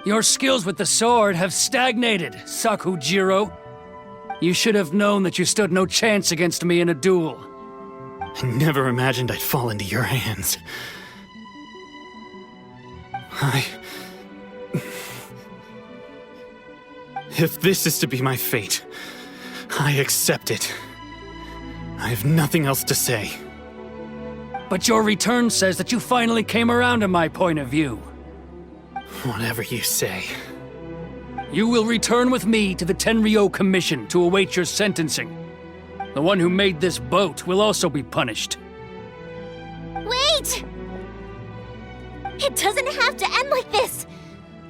Your skills with the sword have stagnated, Sakujirou. You should have known that you stood no chance against me in a duel. I never imagined I'd fall into your hands. If this is to be my fate, I accept it. I have nothing else to say. But your return says that you finally came around to my point of view. Whatever you say. You will return with me to the Tenryou Commission to await your sentencing. The one who made this boat will also be punished. Wait! It doesn't have to end like this!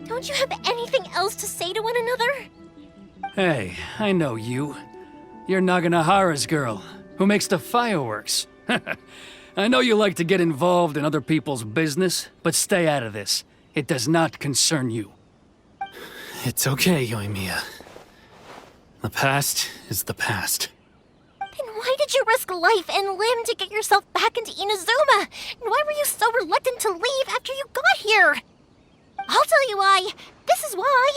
Don't you have anything else to say to one another? Hey, I know you. You're Naganahara's girl, who makes the fireworks. I know you like to get involved in other people's business, but stay out of this. It does not concern you. It's okay, Yoimiya. The past is the past. Then why did you risk life and limb to get yourself back into Inazuma? And why were you so reluctant to leave after you got here? I'll tell you why. This is why.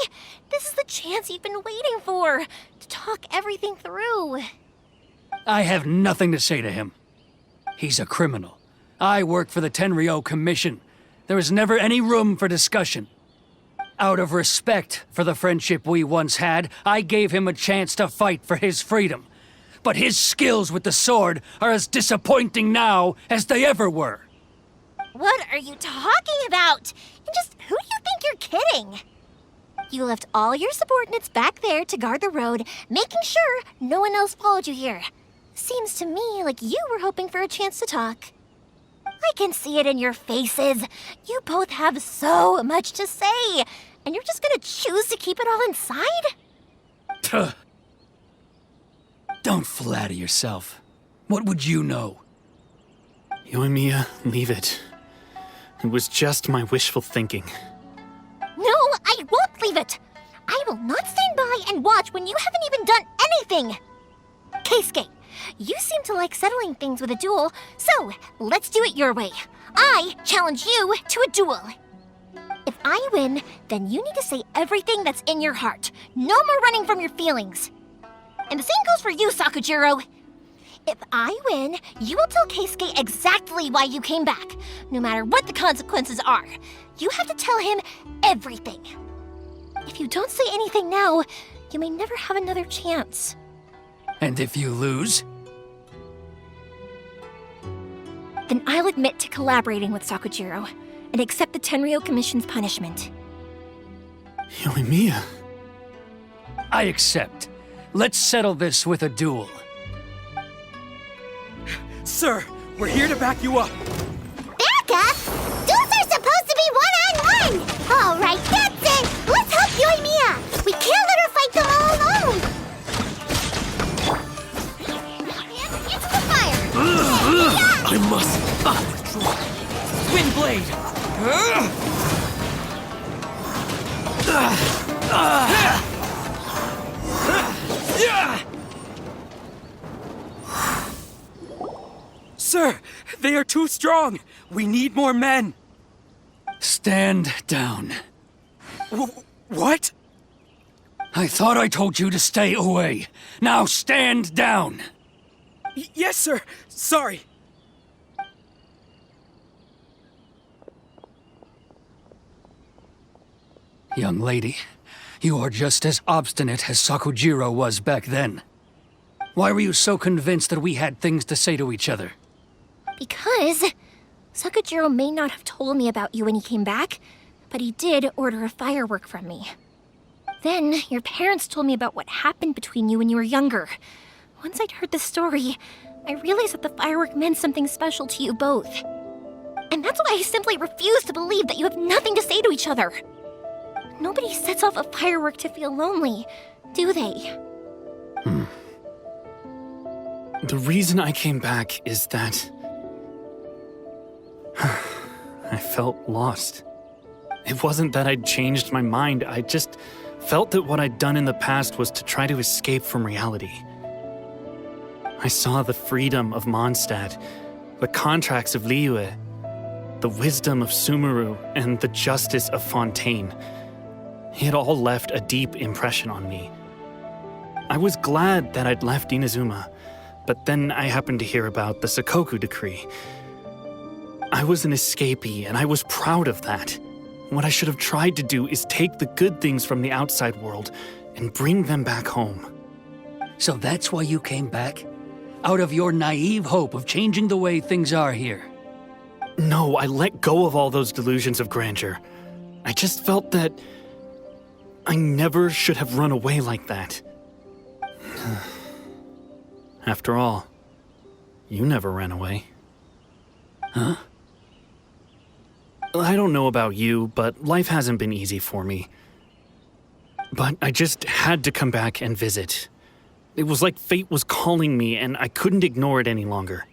This is the chance you've been waiting for, to talk everything through. I have nothing to say to him. He's a criminal. I work for the Tenryou Commission. There is never any room for discussion. Out of respect for the friendship we once had, I gave him a chance to fight for his freedom. But his skills with the sword are as disappointing now as they ever were. What are you talking about? And just who do you think you're kidding? You left all your subordinates back there to guard the road, making sure no one else followed you here. Seems to me like you were hoping for a chance to talk. I can see it in your faces. You both have so much to say, and you're just gonna choose to keep it all inside? Tuh. Don't flatter yourself. What would you know? Yoimiya, leave it. It was just my wishful thinking. No, I won't leave it. I will not stand by and watch when you haven't even done anything. Keisuke, you seem to like settling things with a duel, so let's do it your way. I challenge you to a duel. If I win, then you need to say everything that's in your heart. No more running from your feelings. And the same goes for you, Sakujirou. If I win, you will tell Keisuke exactly why you came back, no matter what the consequences are. You have to tell him everything. If you don't say anything now, you may never have another chance. And if you lose? Then I'll admit to collaborating with Sakujirou and accept the Tenryou Commission's punishment. Yoimiya. I accept. Let's settle this with a duel. Sir, we're here to back you up. Back up? Duels are supposed to be one-on-one! All right, that's it! Let's help Yoimiya! We can't let her fight them all alone! Into the fire! I must withdraw. Wind blade! Sir, they are too strong. We need more men. Stand down. What? I thought I told you to stay away. Now stand down. Yes, sir. Sorry. Young lady, you are just as obstinate as Sakujirou was back then. Why were you so convinced that we had things to say to each other? Because Sakujirou may not have told me about you when he came back, but he did order a firework from me. Then your parents told me about what happened between you when you were younger. Once I'd heard the story, I realized that the firework meant something special to you both. And that's why I simply refuse to believe that you have nothing to say to each other. Nobody sets off a firework to feel lonely, do they? The reason I came back is that I felt lost. It wasn't that I'd changed my mind, I just felt that what I'd done in the past was to try to escape from reality. I saw the freedom of Mondstadt, the contracts of Liyue, the wisdom of Sumeru, and the justice of Fontaine. It all left a deep impression on me. I was glad that I'd left Inazuma, but then I happened to hear about the Sakoku decree. I was an escapee, and I was proud of that. What I should have tried to do is take the good things from the outside world and bring them back home. So that's why you came back? Out of your naive hope of changing the way things are here? No, I let go of all those delusions of grandeur. I just felt that I never should have run away like that. After all, you never ran away. Huh? I don't know about you, but life hasn't been easy for me. But I just had to come back and visit. It was like fate was calling me, and I couldn't ignore it any longer.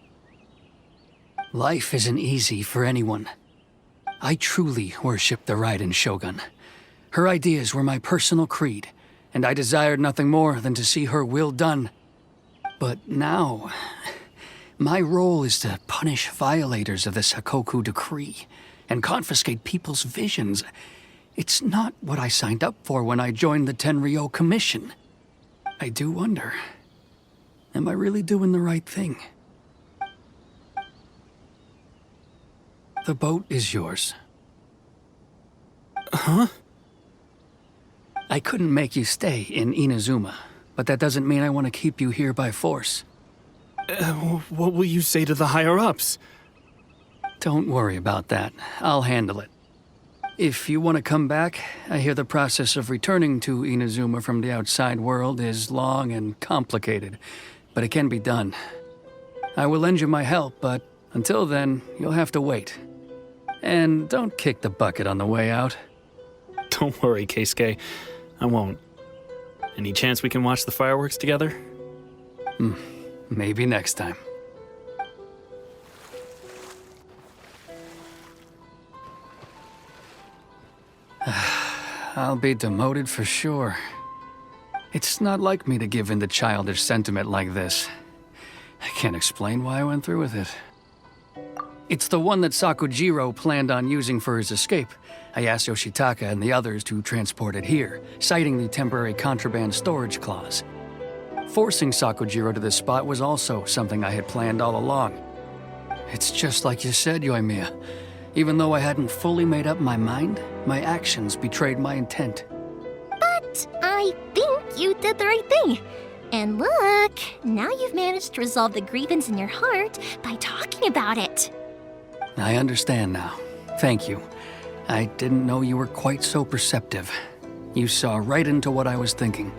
Life isn't easy for anyone. I truly worship the Raiden Shogun. Her ideas were my personal creed, and I desired nothing more than to see her will done. But now, my role is to punish violators of the Sakoku decree and confiscate people's visions. It's not what I signed up for when I joined the Tenryou Commission. I do wonder, am I really doing the right thing? The boat is yours. Huh? I couldn't make you stay in Inazuma, but that doesn't mean I want to keep you here by force. What will you say to the higher-ups? Don't worry about that. I'll handle it. If you want to come back, I hear the process of returning to Inazuma from the outside world is long and complicated, but it can be done. I will lend you my help, but until then, you'll have to wait. And don't kick the bucket on the way out. Don't worry, Keisuke. I won't. Any chance we can watch the fireworks together? Maybe next time. I'll be demoted for sure. It's not like me to give in to childish sentiment like this. I can't explain why I went through with it. It's the one that Sakujirou planned on using for his escape. I asked Yoshitaka and the others to transport it here, citing the temporary contraband storage clause. Forcing Sakujirou to this spot was also something I had planned all along. It's just like you said, Yoimiya. Even though I hadn't fully made up my mind, my actions betrayed my intent. But I think you did the right thing. And look, now you've managed to resolve the grievance in your heart by talking about it. I understand now. Thank you. I didn't know you were quite so perceptive. You saw right into what I was thinking.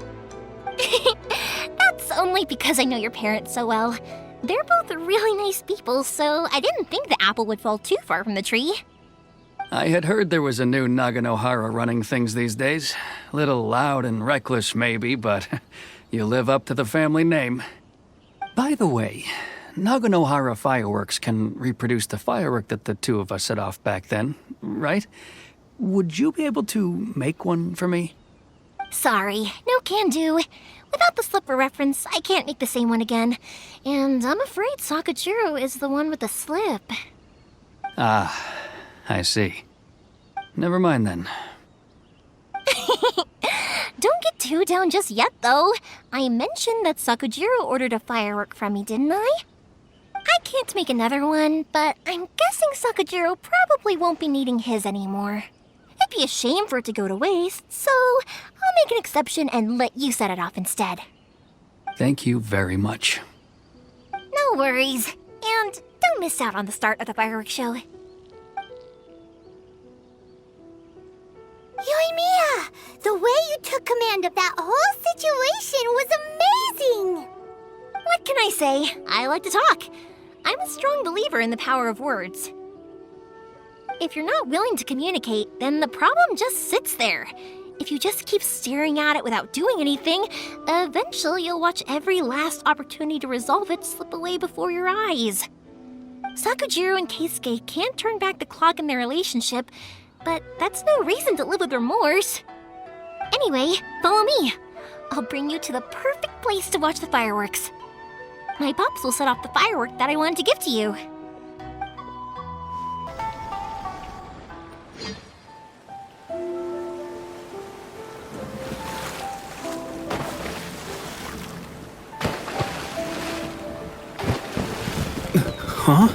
That's only because I know your parents so well. They're both really nice people, so I didn't think the apple would fall too far from the tree. I had heard there was a new Naganohara running things these days. Little loud and reckless, maybe, but you live up to the family name. By the way, Naganohara fireworks can reproduce the firework that the two of us set off back then, right? Would you be able to make one for me? Sorry, no can do. Without the slipper reference, I can't make the same one again. And I'm afraid Sakujirou is the one with the slip. Ah, I see. Never mind then. Don't get too down just yet, though. I mentioned that Sakujirou ordered a firework from me, didn't I? I can't make another one, but I'm guessing Sakujirou probably won't be needing his anymore. It'd be a shame for it to go to waste, so I'll make an exception and let you set it off instead. Thank you very much. No worries. And don't miss out on the start of the fireworks show. Yoimiya! The way you took command of that whole situation was amazing! What can I say? I like to talk. I'm a strong believer in the power of words. If you're not willing to communicate, then the problem just sits there. If you just keep staring at it without doing anything, eventually you'll watch every last opportunity to resolve it slip away before your eyes. Sakujirou and Keisuke can't turn back the clock in their relationship, but that's no reason to live with remorse. Anyway, follow me. I'll bring you to the perfect place to watch the fireworks. My pops will set off the firework that I wanted to give to you. Huh?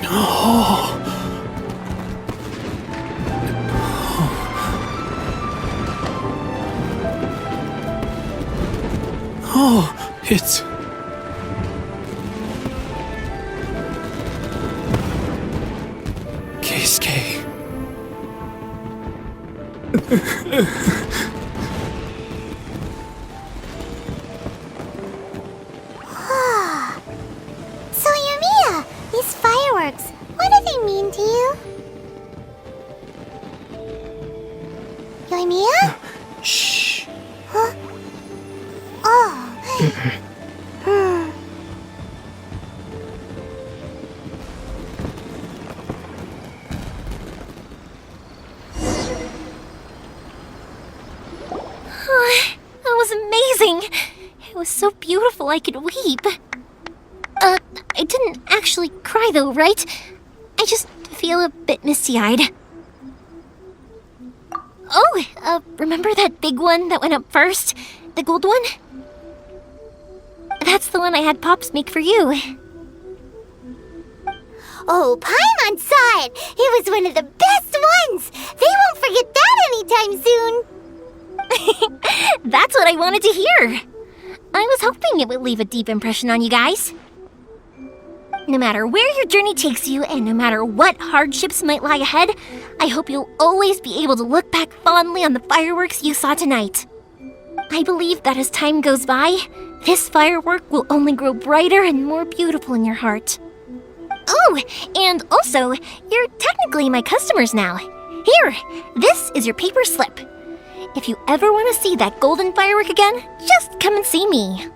No. Oh, it's... Keisuke. So, Yoimiya, these fireworks, what do they mean to you? Yoimiya? Shh. Huh? Oh. That was amazing! It was so beautiful I could weep. I didn't actually cry though, right? I just feel a bit misty-eyed. Oh, remember that big one that went up first? The gold one? That's the one I had Pops make for you. Oh, Paimon saw it! It was one of the best ones! They won't forget that anytime soon! That's what I wanted to hear. I was hoping it would leave a deep impression on you guys. No matter where your journey takes you, and no matter what hardships might lie ahead, I hope you'll always be able to look back fondly on the fireworks you saw tonight. I believe that as time goes by, this firework will only grow brighter and more beautiful in your heart. Oh, and also, you're technically my customers now. Here, this is your paper slip. If you ever want to see that golden firework again, just come and see me.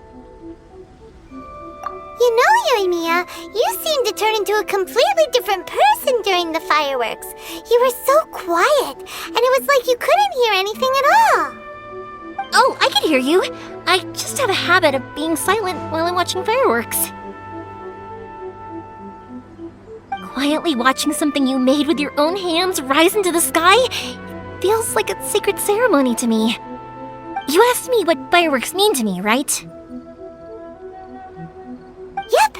You know, Yoimiya, you seemed to turn into a completely different person during the fireworks. You were so quiet, and it was like you couldn't hear anything at all. Oh, I can hear you. I just have a habit of being silent while I'm watching fireworks. Quietly watching something you made with your own hands rise into the sky feels like a sacred ceremony to me. You asked me what fireworks mean to me, right? Yep.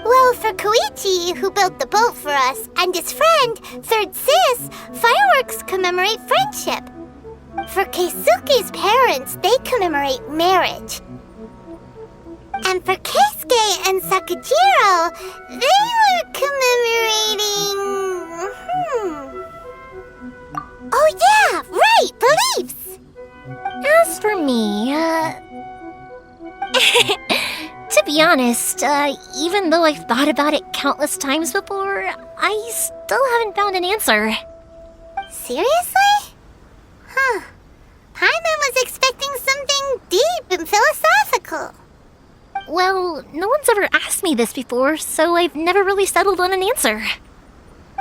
Well, for Koichi, who built the boat for us, and his friend, Third Sis, fireworks commemorate friendship. For Keisuke's parents, they commemorate marriage. And for Keisuke and Sakujirou, they were commemorating... Oh yeah, right, beliefs! As for me, to be honest, even though I've thought about it countless times before, I still haven't found an answer. Seriously? Huh. Paimon was expecting something deep and philosophical. Well, no one's ever asked me this before, so I've never really settled on an answer.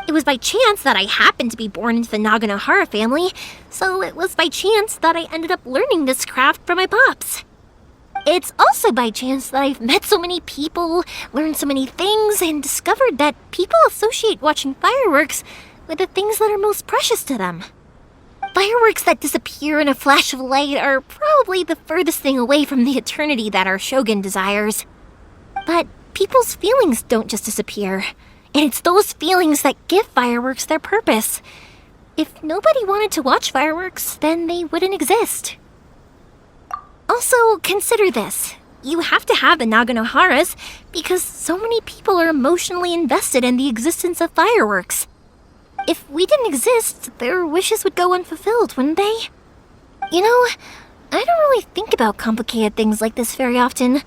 It was by chance that I happened to be born into the Naganohara family, so it was by chance that I ended up learning this craft from my pops. It's also by chance that I've met so many people, learned so many things, and discovered that people associate watching fireworks with the things that are most precious to them. Fireworks that disappear in a flash of light are probably the furthest thing away from the eternity that our shogun desires. But people's feelings don't just disappear, and it's those feelings that give fireworks their purpose. If nobody wanted to watch fireworks, then they wouldn't exist. Also, consider this. You have to have the Naganoharas because so many people are emotionally invested in the existence of fireworks. If we didn't exist, their wishes would go unfulfilled, wouldn't they? You know, I don't really think about complicated things like this very often.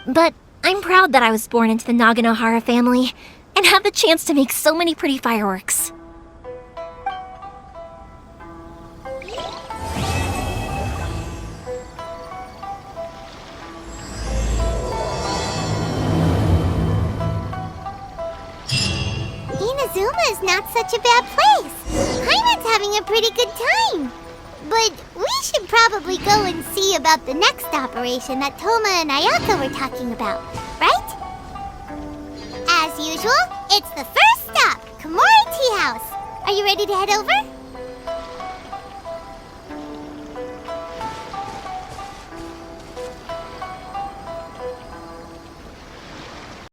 But I'm proud that I was born into the Naganohara family and have the chance to make so many pretty fireworks. Inazuma is not such a bad place. Paimon's having a pretty good time. But we should probably go and see about the next operation that Toma and Ayaka were talking about, right? As usual, it's the first stop, Komori Tea House. Are you ready to head over?